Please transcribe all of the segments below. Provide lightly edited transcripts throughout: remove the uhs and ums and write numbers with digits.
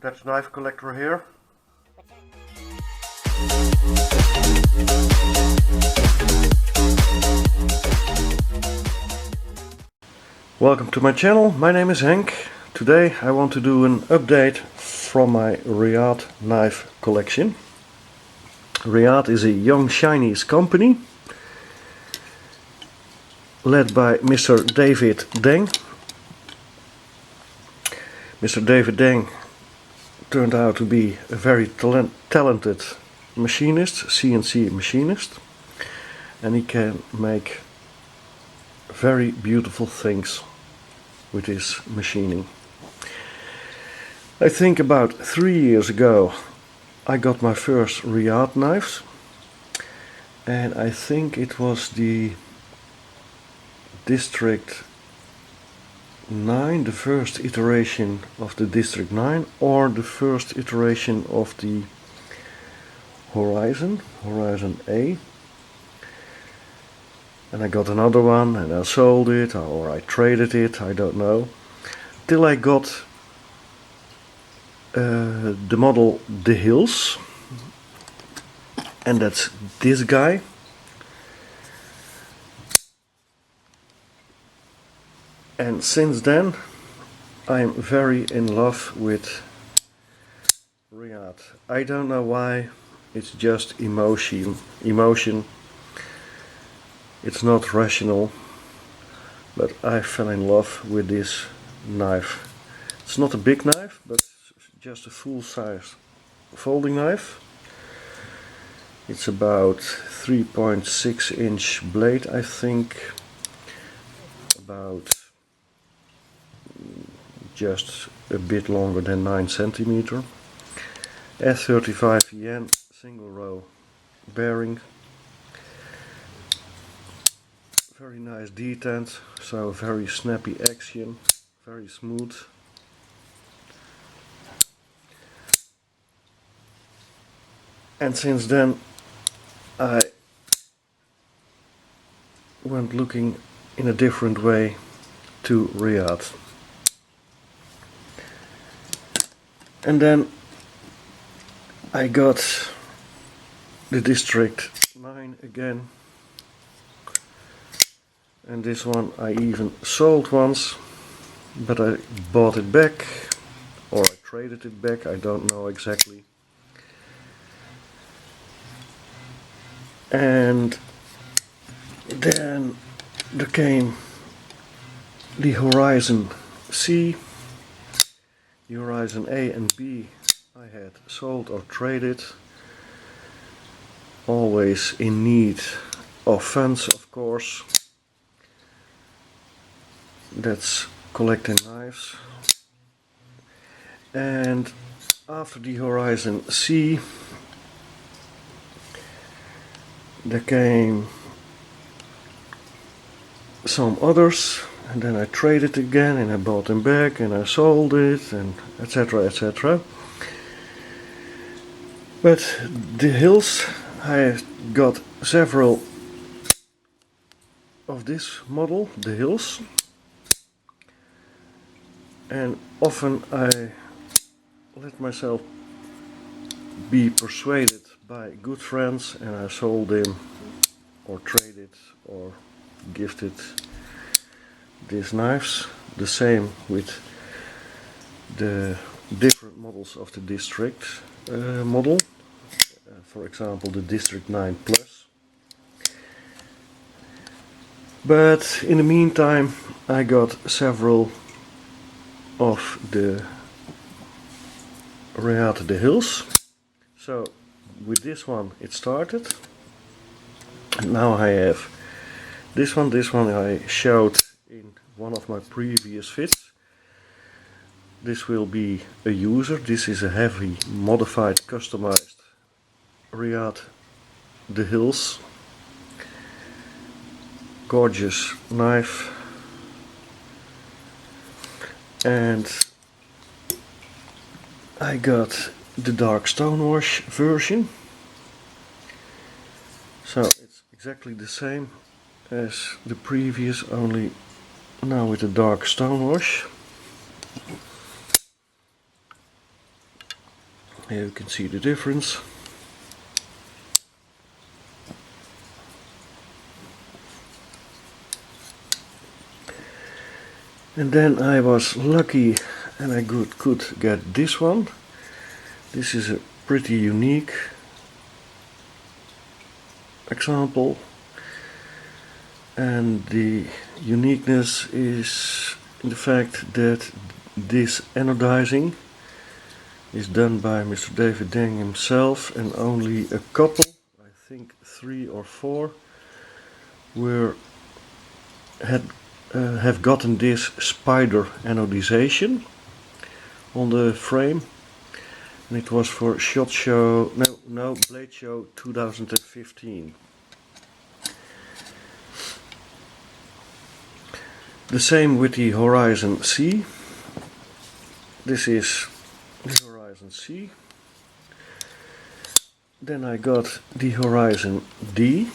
That's knife collector here. Welcome to my channel, my name is Henk. Today I want to do an update from my Reate knife collection. Reate is a young Chinese company led by Mr. David Deng. Mr. David Deng turned out to be a very talented machinist, CNC machinist, and he can make very beautiful things with his machining. I think about 3 years ago I got my first Reate knives, and I think it was the District 9, the first iteration of the District 9, or the first iteration of the Horizon A. And I got another one and I sold it, or I traded it, I don't know, till I got the model De Hills, and that's this guy. And since then I'm very in love with Reate. I don't know why, it's just emotion. It's not rational, but I fell in love with this knife. It's not a big knife, but just a full-size folding knife. It's about 3.6 inch blade, I think, about just a bit longer than 9 centimeter. S35 yen single row bearing. Very nice detent, so very snappy action, very smooth. And since then I went looking in a different way to Reate. And then I got the District 9 again. And this one I even sold once, but I bought it back, or I traded it back, I don't know exactly. And then there came the Horizon C. The Horizon A and B I had sold or traded, always in need of funds, of course. That's collecting knives. And after the Horizon C there came some others, and then I traded again and I bought them back and I sold it, and etc, etc. But the Hills, I got several of this model, the Hills, and often I let myself be persuaded by good friends and I sold them or traded or gifted these knives. The same with the different models of the District model, for example the District 9 Plus. But in the meantime I got several of the Reate De Hills. So with this one it started, and now I have this one I showed in one of my previous vids. This will be a user, this is a heavy modified customized Reate De Hills. Gorgeous knife, and I got the dark stonewash version, so it's exactly the same as the previous, only now with the dark stonewash. Here you can see the difference. And then I was lucky and I could get this one. This is a pretty unique example, and the uniqueness is in the fact that this anodizing is done by Mr. David Deng himself, and only a couple, I think 3 or 4, have gotten this spider anodization on the frame, and it was for SHOT Show, no, Blade Show 2015. The same with the Horizon C. This is the Horizon C. Then I got the Horizon D.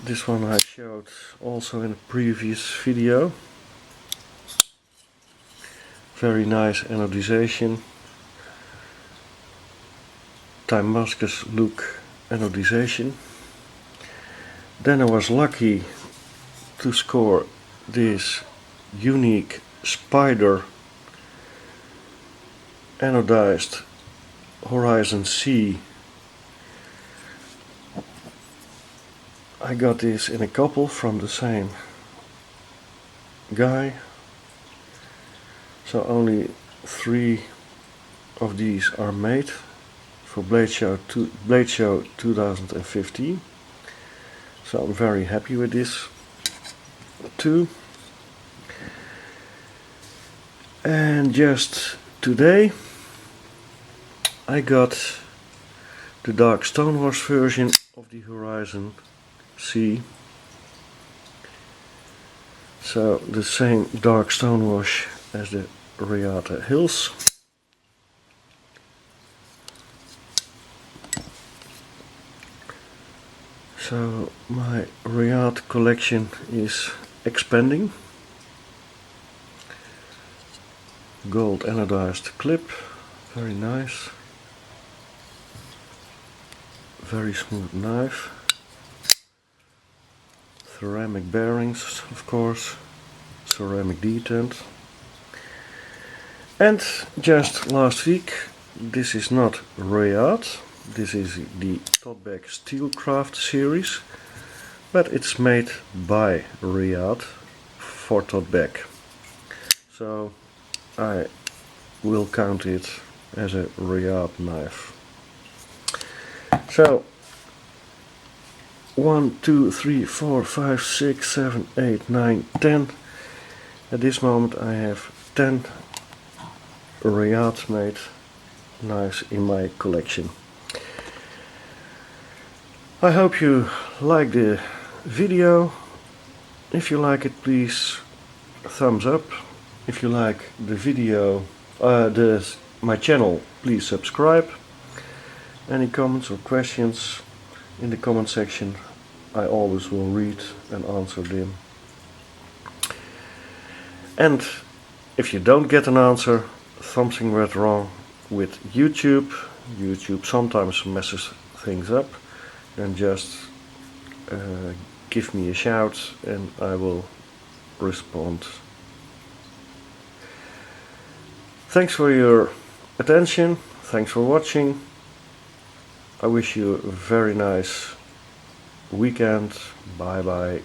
This one I showed also in a previous video. Very nice anodization. Damascus look anodization. Then I was lucky to score this unique spider anodized Horizon C. I got this in a couple from the same guy, so only 3 of these are made for Blade Show 2015, so I'm very happy with this too. And just today I got the Dark Stonewash version of the Horizon C. So the same dark stonewash as the Reate Hills. So my Reate collection is expanding. Gold anodized clip, very nice. Very smooth knife. Ceramic bearings, of course, ceramic detent. And just last week, this is not Reate, this is the Totback Steelcraft series, but it's made by Reate for Totback. So I will count it as a Reate knife. So 1, 2, 3, 4, 5, 6, 7, 8, 9, 10. At this moment I have 10 Reate made knives in my collection. I hope you like the video. If you like it, please thumbs up. If you like the video, my channel, please subscribe. Any comments or questions in the comment section, I always will read and answer them. And if you don't get an answer, something went wrong with YouTube. YouTube sometimes messes things up, then just give me a shout and I will respond. Thanks for your attention, thanks for watching. I wish you a very nice weekend. Bye bye.